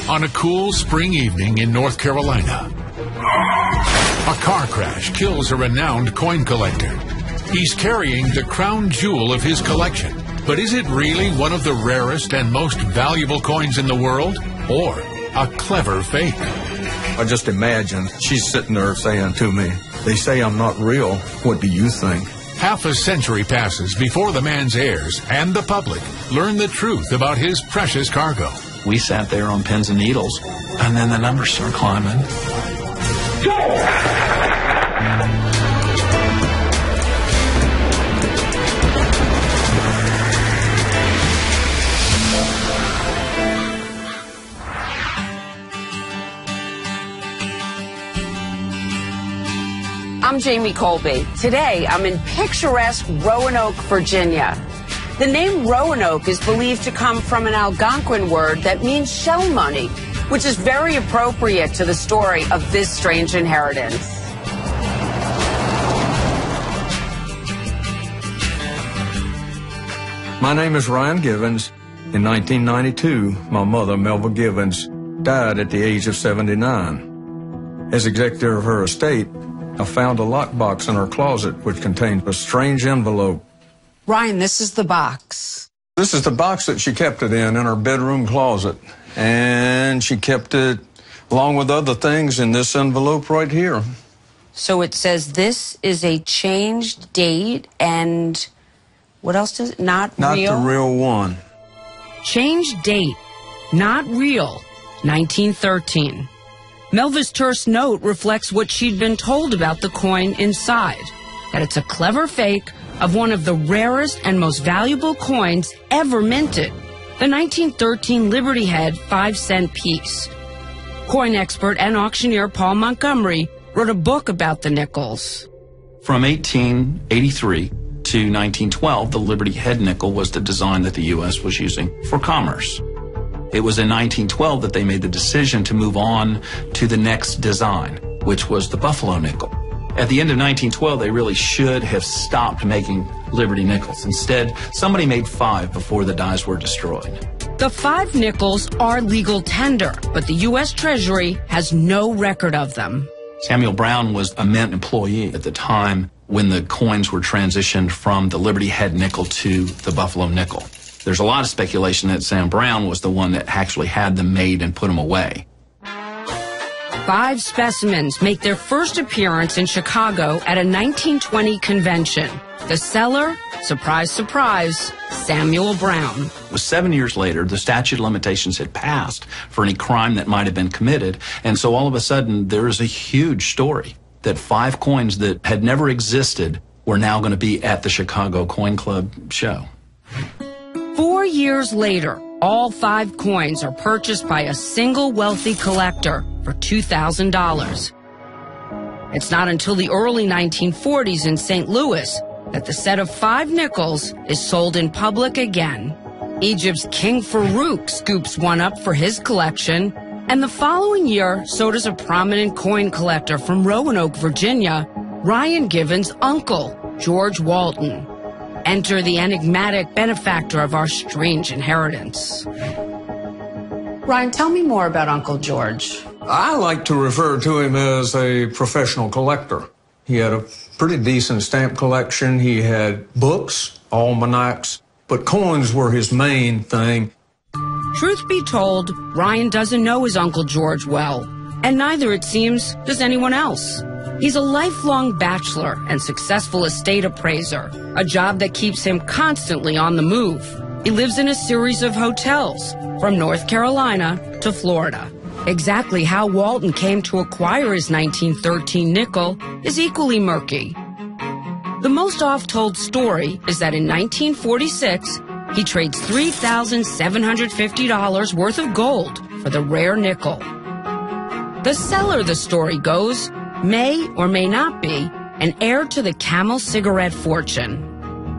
On a cool spring evening in North Carolina, a car crash kills a renowned coin collector. He's carrying the crown jewel of his collection. But is it really one of the rarest and most valuable coins in the world? Or a clever fake? I just imagine she's sitting there saying to me, "They say I'm not real. What do you think?" Half a century passes before the man's heirs and the public learn the truth about his precious cargo. We sat there on pins and needles, and then the numbers start climbing. I'm Jamie Colby. Today, I'm in picturesque Roanoke, Virginia. The name Roanoke is believed to come from an Algonquin word that means shell money, which is very appropriate to the story of this strange inheritance. My name is Ryan Givens. In 1992, my mother, Melva Givens, died at the age of 79. As executor of her estate, I found a lockbox in her closet which contained a strange envelope. Ryan, this is the box. This is the box that she kept it in her bedroom closet. And she kept it, along with other things, in this envelope right here. So it says this is a changed date and what else does it? Not real? Not the real one. Changed date, not real, 1913. Melva's terse note reflects what she'd been told about the coin inside, that it's a clever fake of one of the rarest and most valuable coins ever minted, the 1913 Liberty Head 5-cent piece. Coin expert and auctioneer Paul Montgomery wrote a book about the nickels. From 1883 to 1912, the Liberty Head nickel was the design that the U.S. was using for commerce. It was in 1912 that they made the decision to move on to the next design, which was the Buffalo nickel. At the end of 1912, they really should have stopped making Liberty nickels. Instead, somebody made 5 before the dies were destroyed. The 5 nickels are legal tender, but the U.S. Treasury has no record of them. Samuel Brown was a Mint employee at the time when the coins were transitioned from the Liberty Head nickel to the Buffalo nickel. There's a lot of speculation that Sam Brown was the one that actually had them made and put them away. 5 specimens make their first appearance in Chicago at a 1920 convention. The seller, surprise, surprise, Samuel Brown. It was 7 years later, the statute of limitations had passed for any crime that might have been committed, and so all of a sudden there is a huge story that 5 coins that had never existed were now going to be at the Chicago Coin Club show. 4 years later, all 5 coins are purchased by a single wealthy collector for $2,000. It's not until the early 1940s in St. Louis that the set of 5 nickels is sold in public again. Egypt's King Farouk scoops one up for his collection, and the following year, so does a prominent coin collector from Roanoke, Virginia, Ryan Givens' uncle, George Walton. Enter the enigmatic benefactor of our strange inheritance. Ryan, tell me more about Uncle George. I like to refer to him as a professional collector. He had a pretty decent stamp collection. He had books, almanacs, but coins were his main thing. Truth be told, Ryan doesn't know his Uncle George well, and neither, it seems, does anyone else. He's a lifelong bachelor and successful estate appraiser, a job that keeps him constantly on the move. He lives in a series of hotels, from North Carolina to Florida. Exactly how Walton came to acquire his 1913 nickel is equally murky. The most oft-told story is that in 1946, he trades $3,750 worth of gold for the rare nickel. The seller, the story goes, may or may not be an heir to the Camel cigarette fortune.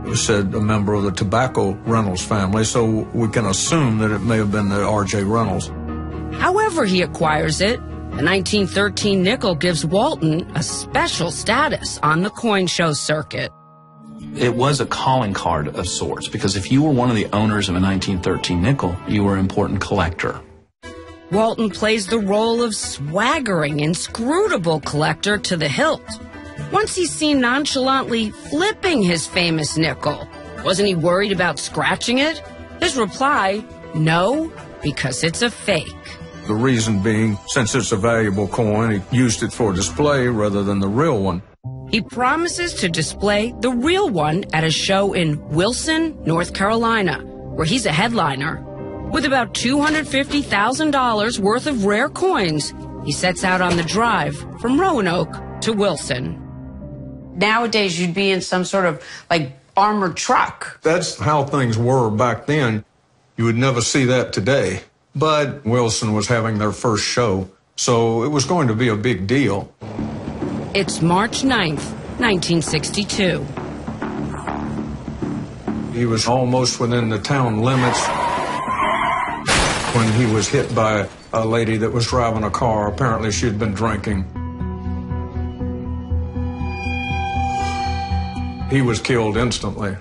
It said a member of the Tobacco Reynolds family, so we can assume that it may have been the R.J. Reynolds. However he acquires it, the 1913 nickel gives Walton a special status on the coin show circuit. It was a calling card of sorts, because if you were one of the owners of a 1913 nickel, you were an important collector. Walton plays the role of swaggering, inscrutable collector to the hilt. Once he's seen nonchalantly flipping his famous nickel. Wasn't he worried about scratching it? His reply, no, because it's a fake. The reason being, since it's a valuable coin, he used it for display rather than the real one. He promises to display the real one at a show in Wilson, North Carolina, where he's a headliner. With about $250,000 worth of rare coins, he sets out on the drive from Roanoke to Wilson. Nowadays, you'd be in some sort of, armored truck. That's how things were back then. You would never see that today. But Wilson was having their first show, so it was going to be a big deal. It's March 9th, 1962. He was almost within the town limits when he was hit by a lady that was driving a car. Apparently she had been drinking. He was killed instantly.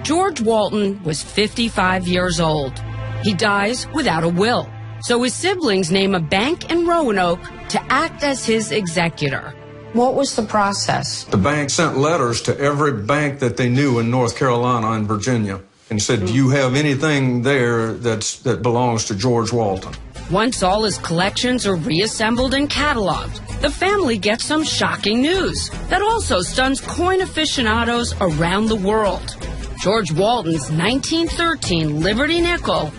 George Walton was 55 years old. He dies without a will, so his siblings name a bank in Roanoke to act as his executor. What was the process? The bank sent letters to every bank that they knew in North Carolina and Virginia and said, do you have anything there that belongs to George Walton? Once all his collections are reassembled and cataloged, the family gets some shocking news that also stuns coin aficionados around the world. George Walton's 1913 Liberty nickel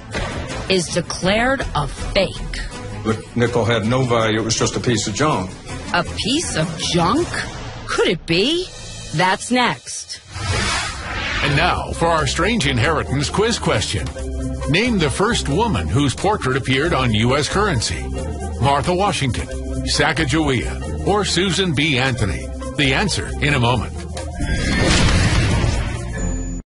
is declared a fake. The nickel had no value. It was just a piece of junk. A piece of junk? Could it be? That's next. And now for our Strange Inheritance quiz question. Name the first woman whose portrait appeared on U.S. currency. Martha Washington, Sacagawea, or Susan B. Anthony. The answer in a moment.